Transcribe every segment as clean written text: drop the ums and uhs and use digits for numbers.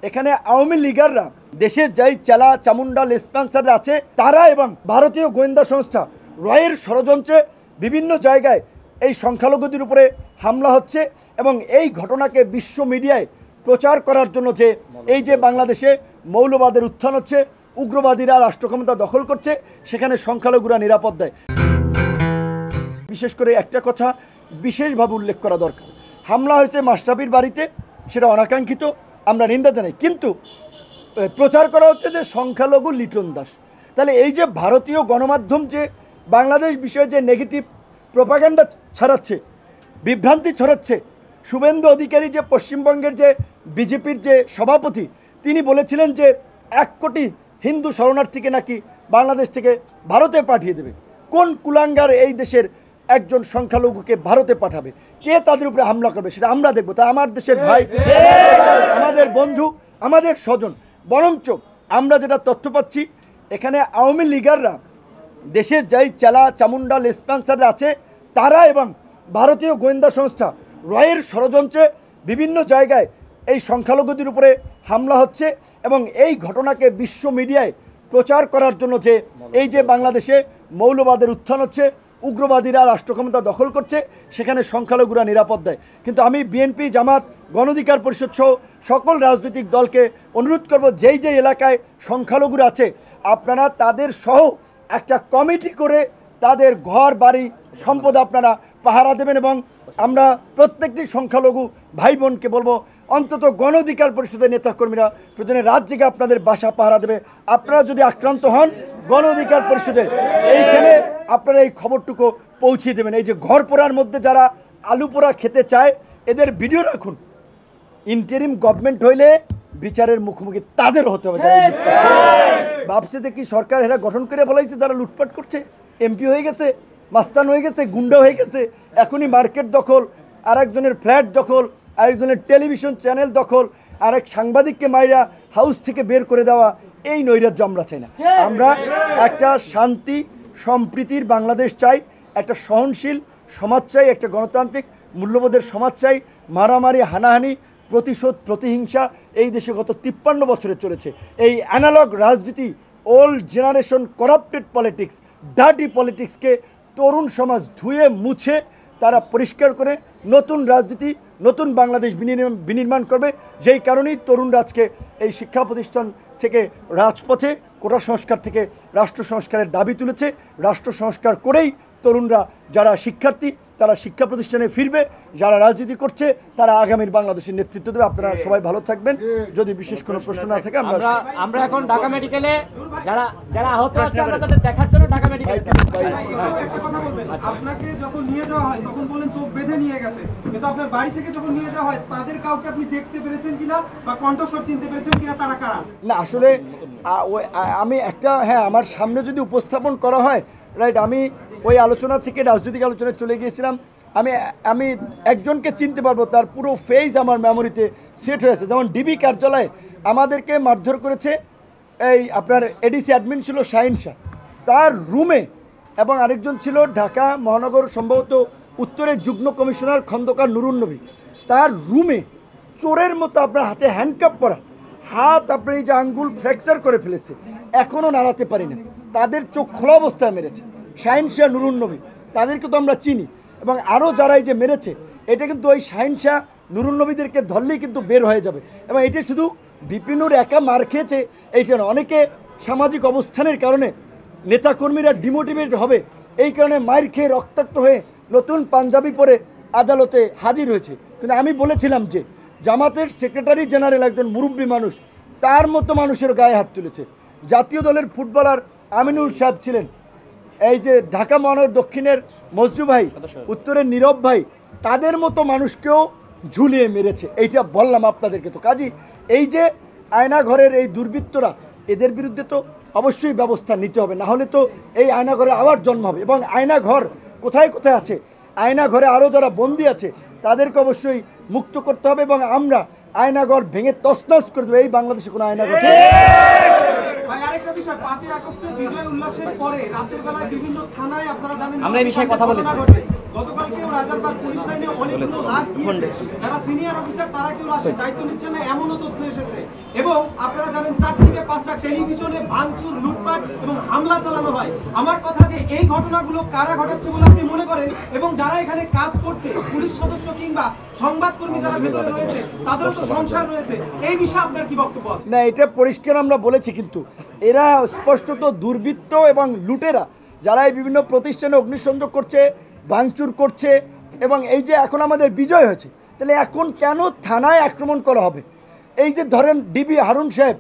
এখানে আওয়ামী লীগাররা দেশের যাই চেলা চামুন্ডা লেসপেন্সাররা আছে তারা এবং ভারতীয় গোয়েন্দা সংস্থা রয়ের ষড়যন্ত্রে বিভিন্ন জায়গায় এই সংখ্যালঘুদের উপরে হামলা হচ্ছে এবং এই ঘটনাকে বিশ্ব মিডিয়ায় প্রচার করার জন্য যে এই যে বাংলাদেশে মৌলবাদের উত্থান হচ্ছে, উগ্রবাদীরা রাষ্ট্র ক্ষমতা দখল করছে, সেখানে সংখ্যালঘুরা নিরাপদ দেয়। বিশেষ করে একটা কথা বিশেষভাবে উল্লেখ করা দরকার, হামলা হয়েছে মাশরাফির বাড়িতে, সেটা অনাকাঙ্ক্ষিত, আমরা নিন্দা জানাই, কিন্তু প্রচার করা হচ্ছে যে সংখ্যালঘু লিটন দাস। তাহলে এই যে ভারতীয় গণমাধ্যম যে বাংলাদেশ বিষয়ে যে নেগেটিভ প্রোপাগান্ডা ছড়াচ্ছে, বিভ্রান্তি ছড়াচ্ছে, শুভেন্দু অধিকারী যে পশ্চিমবঙ্গের যে বিজেপির যে সভাপতি, তিনি বলেছিলেন যে 1 কোটি হিন্দু শরণার্থীকে নাকি বাংলাদেশ থেকে ভারতে পাঠিয়ে দেবে। কোন কুলাঙ্গার এই দেশের একজন সংখ্যালঘুকে ভারতে পাঠাবে? কে তাদের উপরে হামলা করবে সেটা আমরা দেখব। তা আমার দেশের ভাই, আমাদের বন্ধু, আমাদের স্বজন। বরঞ্চ আমরা যেটা তথ্য পাচ্ছি, এখানে আওয়ামী লীগাররা দেশের যাই চেলা চামুন্ডা লেসপেন্সাররা আছে তারা এবং ভারতীয় গোয়েন্দা সংস্থা রয়ের ষড়যন্ত্রে বিভিন্ন জায়গায় এই সংখ্যালঘুদের উপরে হামলা হচ্ছে এবং এই ঘটনাকে বিশ্ব মিডিয়ায় প্রচার করার জন্য যে এই যে বাংলাদেশে মৌলবাদের উত্থান হচ্ছে, উগ্রবাদীরা রাষ্ট্র ক্ষমতা দখল করছে, সেখানে সংখ্যালঘুরা নিরাপদ দেয়। কিন্তু আমি বিএনপি, জামাত, গণ অধিকার পরিষদ সহ সকল রাজনৈতিক দলকে অনুরোধ করব, যেই যে এলাকায় সংখ্যালঘুরা আছে আপনারা তাদের সহ একটা কমিটি করে তাদের ঘর বাড়ি সম্পদ আপনারা পাহারা দেবেন। এবং আমরা প্রত্যেকটি সংখ্যালঘু ভাই বোনকে বলবো, অন্তত গণ অধিকার পরিষদের নেতাকর্মীরা প্রয়োজনে রাত জেগে আপনাদের বাসা পাহারা দেবে। আপনারা যদি আক্রান্ত হন, গণ অধিকার পরিষদের এইখানে আপনারা এই খবরটুকু পৌঁছে দেবেন। এই যে ঘর পোড়ার মধ্যে যারা আলু পোড়া খেতে চায়, এদের ভিডিও রাখুন। ইন্টারিম গভর্নমেন্ট হইলে বিচারের মুখোমুখি তাদের হতে হবে। ভাবছে যে কি সরকার এরা গঠন করে বলাইছে, যারা লুটপাট করছে, এমপি হয়ে গেছে, মাস্তান হয়ে গেছে, গুন্ডা হয়ে গেছে, এখনই মার্কেট দখল, আরেকজনের ফ্ল্যাট দখল, আরেকজনের টেলিভিশন চ্যানেল দখল, আরেক সাংবাদিককে মাইরা হাউস থেকে বের করে দেওয়া, এই নৈরাজ্য আমরা চাই না। আমরা একটা শান্তি সম্প্রীতির বাংলাদেশ চাই, একটা সহনশীল সমাজ চাই, একটা গণতান্ত্রিক মূল্যবোধের সমাজ চাই। মারামারি, হানাহানি, প্রতিশোধ, প্রতিহিংসা এই দেশে গত 53 বছরে চলেছে। এই অ্যানালগ রাজনীতি, old generation corrupted politics, dirty পলিটিক্সকে তরুণ সমাজ ধুয়ে মুছে তারা পরিষ্কার করে নতুন রাজনীতি, নতুন বাংলাদেশ বিনির্মাণ করবে। যেই কারণেই তরুণরা আজকে এই শিক্ষা প্রতিষ্ঠান থেকে রাজপথে, কোটা সংস্কার থেকে রাষ্ট্র সংস্কারের দাবি তুলেছে। রাষ্ট্র সংস্কার করেই তরুণরা, যারা শিক্ষার্থী তারা শিক্ষা প্রতিষ্ঠানে ফিরবে, যারা রাজনীতি করছে তারা আগামীর বাংলাদেশের নেতৃত্ব দেবে। আপনারা সবাই ভালো থাকবেন। যদি বিশেষ কোনো প্রশ্ন না থাকে, আমরা এখন ঢাকা মেডিকেলে যারা যারা আহত আছে আমরা তাদের দেখার জন্য ঢাকা মেডিকেলে। আপনাকে যখন নিয়ে যাওয়া হয় তখন বলেন চোখ বেঁধে নিয়ে গেছে, কিন্তু আপনার বাড়ি থেকে যখন নিয়ে যাওয়া হয় তাদের কাউকে আপনি দেখতে পেরেছেন কিনা বা কণ্ঠস্বর চিনতে পেরেছেন কিনা, তারা কারা? না, আসলে আমি একটা, হ্যাঁ, আমার সামনে যদি উপস্থাপন করা হয়, রাইট, আমি ওই আলোচনা থেকে রাজনৈতিক আলোচনায় চলে গিয়েছিলাম। আমি একজনকে চিনতে পারবো, তার পুরো ফেস আমার মেমোরিতে সেট হয়েছে। যেমন ডিবি কার্যালয়ে আমাদেরকে মারধর করেছে এই আপনার এডিসি অ্যাডমিন ছিল শাহিন শাহ, তার রুমে, এবং আরেকজন ছিল ঢাকা মহানগর সম্ভবত উত্তরের যুগ্ম কমিশনার খন্দকার নুরুন নবী, তার রুমে চোরের মতো আপনার হাতে হ্যান্ডকাপ পরা, হাত আপনার এই যে আঙ্গুল ফ্র্যাকচার করে ফেলেছে, এখনও নাড়াতে পারি না, তাদের চোখ খোলা অবস্থায় মেরেছে। শাহিন শাহ, নুরুন নবী, তাদেরকে তো আমরা চিনি, এবং আরও যারা এই যে মেরেছে, এটা কিন্তু ওই শাহিন শাহ, নুরুন নবীদেরকে ধরলেই কিন্তু বের হয়ে যাবে। এবং এটা শুধু বিপিনুর একা মার খেয়েছে এইটা না, অনেকে সামাজিক অবস্থানের কারণে নেতাকর্মীরা ডিমোটিভেট হবে, এই কারণে মার খেয়ে রক্তাক্ত হয়ে নতুন পাঞ্জাবি পরে আদালতে হাজির হয়েছে। কিন্তু আমি বলেছিলাম যে জামাতের সেক্রেটারি জেনারেল একজন মুরব্বী মানুষ, তার মতো মানুষের গায়ে হাত তুলেছে। জাতীয় দলের ফুটবলার আমিনুল সাহেব ছিলেন, এই যে ঢাকা মহানগর দক্ষিণের মজরু ভাই, উত্তরের নীরব ভাই, তাদের মতো মানুষকেও ঝুলিয়ে মেরেছে। এইটা বললাম আপনাদেরকে। তো কাজী এই যে আয়নাঘরের এই দুর্বৃত্তরা, এদের বিরুদ্ধে তো অবশ্যই ব্যবস্থা নিতে হবে, না হলে তো এই আয়নাঘরে আবার জন্ম হবে। এবং আয়নাঘর কোথায় কোথায় আছে, আয়নাঘরে আরও যারা বন্দী আছে তাদেরকে অবশ্যই মুক্ত করতে হবে, এবং আমরা আয়নাঘর ভেঙে তছনছ করে দেবো। এই বাংলাদেশে কোনো আয়নাঘর আরেকটা বিষয়, 5ই আগস্টের বিজয় উল্লাসের পরে রাতের বেলায় বিভিন্ন থানায় আপনারা জানেন আমরা এই বিষয়ে কথা বলেছি। গতকালকেও রাজারবাগ পুলিশ লাইনে অনেকগুলো লাশ গিয়েছে, যারা সিনিয়র অফিসার তারা কেউ লাশের দায়িত্ব নিচ্ছেন না এমনও তথ্য এসেছে। এবং আপনারা জানেন 4 থেকে 5টা টেলিভিশনে ভাঙচুর, লুটপাট এবং হামলা চালানো হয়। আমার কথা যে এই ঘটনাগুলো কারা ঘটাচ্ছে বলে আপনি মনে করেন, এবং যারা এখানে কাজ করছে পুলিশ সদস্য কিংবা সংবাদকর্মী যারা ভেতরে রয়েছে তাদেরও তো সংসার রয়েছে, এই বিষয়ে আপনার কি বক্তব্য আছে? না, এটা পরিষ্কার আমরা বলেছি, কিন্তু এরা স্পষ্টত দুর্বৃত্ত এবং লুটেরা, যারা এই বিভিন্ন প্রতিষ্ঠানে অগ্নিসংযোগ করছে, ভাঙচুর করছে। এবং এই যে এখন আমাদের বিজয় হয়েছে, তাহলে এখন কেন থানায় আক্রমণ করা হবে? এই যে ধরেন ডিবি হারুন সাহেব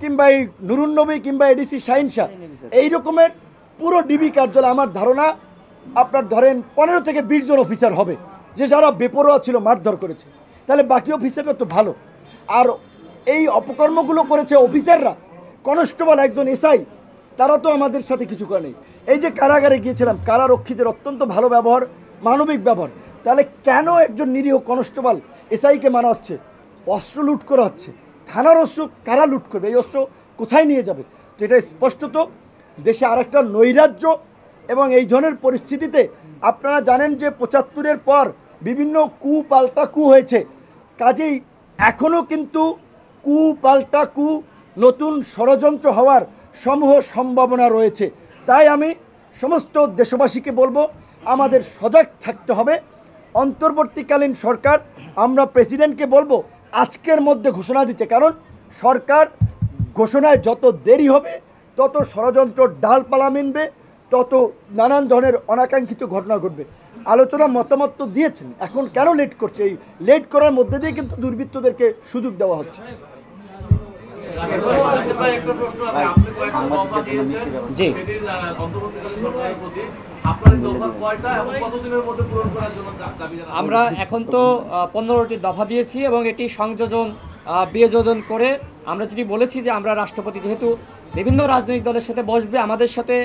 কিংবা এই নুরুন নবী কিংবা এডিসি শাহিন শাহ, এই রকমের পুরো ডিবি কার্যালয় আমার ধারণা আপনার ধরেন 15 থেকে 20 জন অফিসার হবে, যে যারা বেপরোয়া ছিল, মারধর করেছে। তাহলে বাকি অফিসাররা তো ভালো। আর এই অপকর্মগুলো করেছে অফিসাররা, কনস্টেবল, একজন এসআই, তারা তো আমাদের সাথে কিছু করে নেই। এই যে কারাগারে গিয়েছিলাম, কারারক্ষীদের অত্যন্ত ভালো ব্যবহার, মানবিক ব্যবহার। তাহলে কেন একজন নিরীহ কনস্টেবল এসআইকে মারা হচ্ছে? অস্ত্র লুট করা হচ্ছে। থানার অস্ত্র কারা লুট করবে? এই অস্ত্র কোথায় নিয়ে যাবে? তো এটা স্পষ্টত দেশে আরেকটা নৈরাজ্য। এবং এই ধরনের পরিস্থিতিতে আপনারা জানেন যে 75-এর পর বিভিন্ন কু পাল্টা কু হয়েছে, কাজেই এখনও কিন্তু কু পাল্টা কু, নতুন ষড়যন্ত্র হওয়ার সমূহ সম্ভাবনা রয়েছে। তাই আমি সমস্ত দেশবাসীকে বলবো, আমাদের সজাগ থাকতে হবে। অন্তর্বর্তীকালীন সরকার, আমরা প্রেসিডেন্টকে বলবো আজকের মধ্যে ঘোষণা দিতে, কারণ সরকার ঘোষণায় যত দেরি হবে তত ষড়যন্ত্র ডালপালা মিনবে, তত নানান ধরনের অনাকাঙ্ক্ষিত ঘটনা ঘটবে। আলোচনা মতামত তো দিয়েছেন, এখন কেন লেট করছে? এই লেট করার মধ্যে দিয়ে কিন্তু দুর্বৃত্তদেরকে সুযোগ দেওয়া হচ্ছে। জি, আমরা এখন তো 15টি দফা দিয়েছি এবং এটি সংযোজন বিয়োজন করে আমরা যেটি বলেছি যে আমরা রাষ্ট্রপতি যেহেতু বিভিন্ন রাজনৈতিক দলের সাথে বসবে, আমাদের সাথে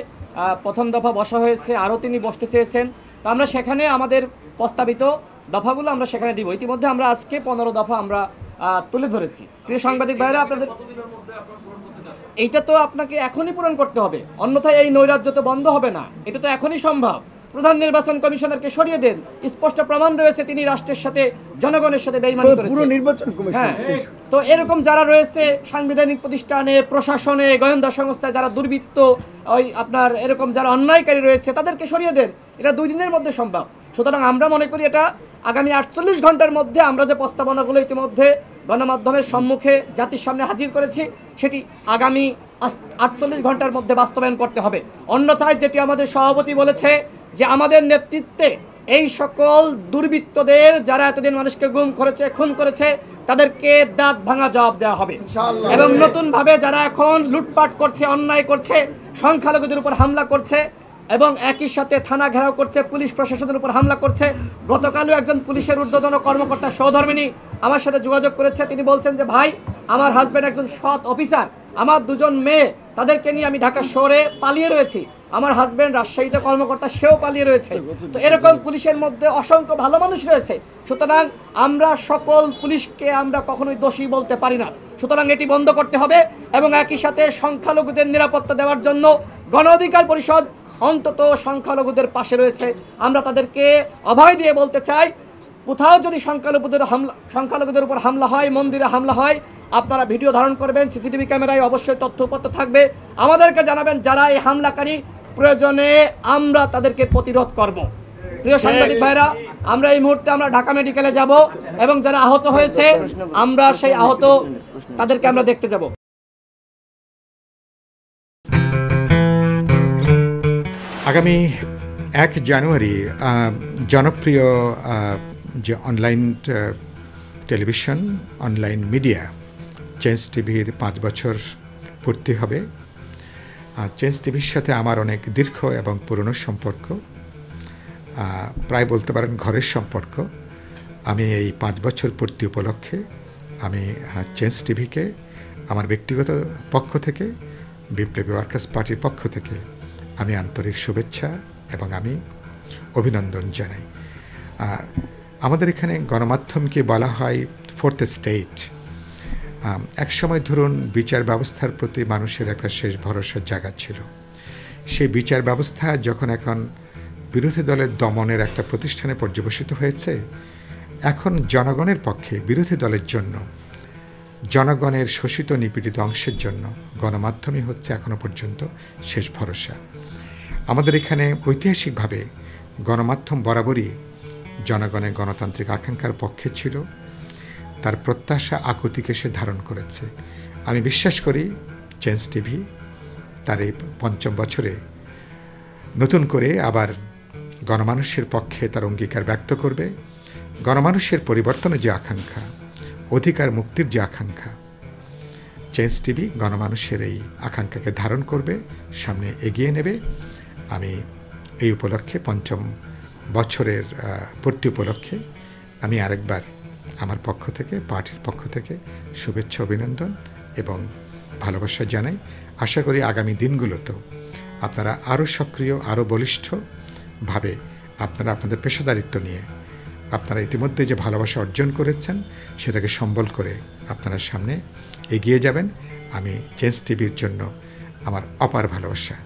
প্রথম দফা বসা হয়েছে, আরও তিনি বসতে চেয়েছেন, তো আমরা সেখানে আমাদের প্রস্তাবিত দফাগুলো আমরা সেখানে দিব। ইতিমধ্যে আমরা আজকে 15 দফা আমরা তুলে ধরেছি। প্রিয় সাংবাদিক ভাইরা, আপনাদের এইটা তো আপনাকে এখনই পূরণ করতে হবে, অন্যথায় এই নৈরাজ্য তো বন্ধ হবে না। এটা তো এখনই সম্ভব। প্রধান নির্বাচন কমিশনারকে সরিয়ে দেন, স্পষ্ট প্রমাণ রয়েছে তিনি রাষ্ট্রের সাথে, জনগণের সাথে বেইমানি করেছেন। পুরো নির্বাচন কমিশন, তো এরকম যারা রয়েছে সাংবিধানিক প্রতিষ্ঠানে, প্রশাসনে, গোয়েন্দা সংস্থায় যারা দুর্বৃত্ত, ওই আপনার এরকম যারা অন্যায়কারী রয়েছে, তাদেরকে সরিয়ে দেন। এটা 2 দিনের মধ্যে সম্ভব। সুতরাং আমরা মনে করি এটা আগামী 48 ঘন্টার মধ্যে আমরা যে প্রস্তাবনাগুলো ইতিমধ্যে গণমাধ্যমের সম্মুখে জাতির সামনে হাজির করেছি, সেটি আগামী 48 ঘন্টার মধ্যে বাস্তবায়ন করতে হবে। অন্যথায় যেটি আমাদের সভাপতি বলেছে যে আমাদের নেতৃত্বে এই সকল দুর্বৃত্তদের, যারা এতদিন মানুষকে গুম করেছে, খুন করেছে, তাদেরকে দাঁত ভাঙা জবাব দেওয়া হবে। এবং নতুনভাবে যারা এখন লুটপাট করছে, অন্যায় করছে, সংখ্যালঘুদের উপর হামলা করছে এবং একই সাথে থানা ঘেরাও করছে, পুলিশ প্রশাসনের উপর হামলা করছে। গতকালও একজন পুলিশের ঊর্ধ্বতন কর্মকর্তা সহধর্মিনী আমার সাথে যোগাযোগ করেছে। তিনি বলছেন যে ভাই, আমার হাজব্যান্ড একজন সৎ অফিসার, আমার 2 জন মেয়ে, তাদেরকে নিয়ে আমি ঢাকা শহরে পালিয়ে রয়েছি। আমার হাজব্যান্ড রাজশাহীতে কর্মকর্তা, সেও পালিয়ে রয়েছে। তো এরকম পুলিশের মধ্যে অসংখ্য ভালো মানুষ রয়েছে। সুতরাং আমরা সকল পুলিশকে আমরা কখনোই দোষী বলতে পারি না। সুতরাং এটি বন্ধ করতে হবে এবং একই সাথে সংখ্যালঘুদের নিরাপত্তা দেওয়ার জন্য গণ অধিকার পরিষদ অন্তত সংখ্যালঘুদের পাশে রয়েছে। আমরা তাদেরকে অভয় দিয়ে বলতে চাই, কোথাও যদি সংখ্যালঘুদের উপর হামলা হয়, মন্দিরে হামলা হয়, আপনারা ভিডিও ধারণ করবেন, সিসিটিভি ক্যামেরায় অবশ্যই তথ্যপত্র থাকবে, আমাদেরকে জানাবেন। যারা এই হামলাকারী, প্রয়োজনে আমরা তাদেরকে প্রতিরোধ করব। প্রিয় সাংবাদিক ভাইরা, আমরা এই মুহূর্তে আমরা ঢাকা মেডিকেলে যাব এবং যারা আহত হয়েছে আমরা সেই আহত তাদেরকে আমরা দেখতে যাব। আগামী 1 জানুয়ারি জনপ্রিয় যে online television, online media change টিভির 5 বছর পূর্তি হবে। চেঞ্জ টিভির সাথে আমার অনেক দীর্ঘ এবং পুরনো সম্পর্ক, প্রায় বলতে পারেন ঘরের সম্পর্ক। আমি এই 5 বছর পূর্তি উপলক্ষে আমি চেঞ্জ টিভিকে আমার ব্যক্তিগত পক্ষ থেকে, বিপ্লবী ওয়ার্কার্স পার্টির পক্ষ থেকে আমি আন্তরিক শুভেচ্ছা এবং আমি অভিনন্দন জানাই। আমাদের এখানে গণমাধ্যমকে বলা হয় 4th স্টেট। একসময় ধরুন বিচার ব্যবস্থার প্রতি মানুষের একটা শেষ ভরসার জায়গা ছিল। সেই বিচার ব্যবস্থা যখন এখন বিরোধী দলের দমনের একটা প্রতিষ্ঠানে পর্যবসিত হয়েছে। এখন জনগণের পক্ষে বিরোধী দলের জন্য, জনগণের শোষিত নিপীড়িত অংশের জন্য গণমাধ্যমই হচ্ছে এখনো পর্যন্ত শেষ ভরসা। আমাদের এখানে ঐতিহাসিকভাবে গণমাধ্যম বরাবরই জনগণের গণতান্ত্রিক আকাঙ্ক্ষার পক্ষে ছিল, তার প্রত্যাশা আকুতিকে সে ধারণ করেছে। আমি বিশ্বাস করি চেঞ্জ টিভি তার এই ৫ম বছরে নতুন করে আবার গণমানুষের পক্ষে তার অঙ্গীকার ব্যক্ত করবে। গণমানুষের পরিবর্তনের যে আকাঙ্ক্ষা, অধিকার মুক্তির যে আকাঙ্ক্ষা, চেঞ্জ টিভি গণমানুষের এই আকাঙ্ক্ষাকে ধারণ করবে, সামনে এগিয়ে নেবে। আমি এই উপলক্ষে ৫ম বছরের পূর্তি উপলক্ষে আমি আরেকবার আমার পক্ষ থেকে, পার্টির পক্ষ থেকে শুভেচ্ছা, অভিনন্দন এবং ভালোবাসা জানাই। আশা করি আগামী দিনগুলোতেও আপনারা আরও সক্রিয়, আরও বলিষ্ঠভাবে আপনারা আপনাদের পেশাদারিত্ব নিয়ে আপনারা ইতিমধ্যে যে ভালোবাসা অর্জন করেছেন সেটাকে সম্বল করে আপনারা সামনে এগিয়ে যাবেন। আমি চেঞ্জ টিভির জন্য আমার অপার ভালোবাসা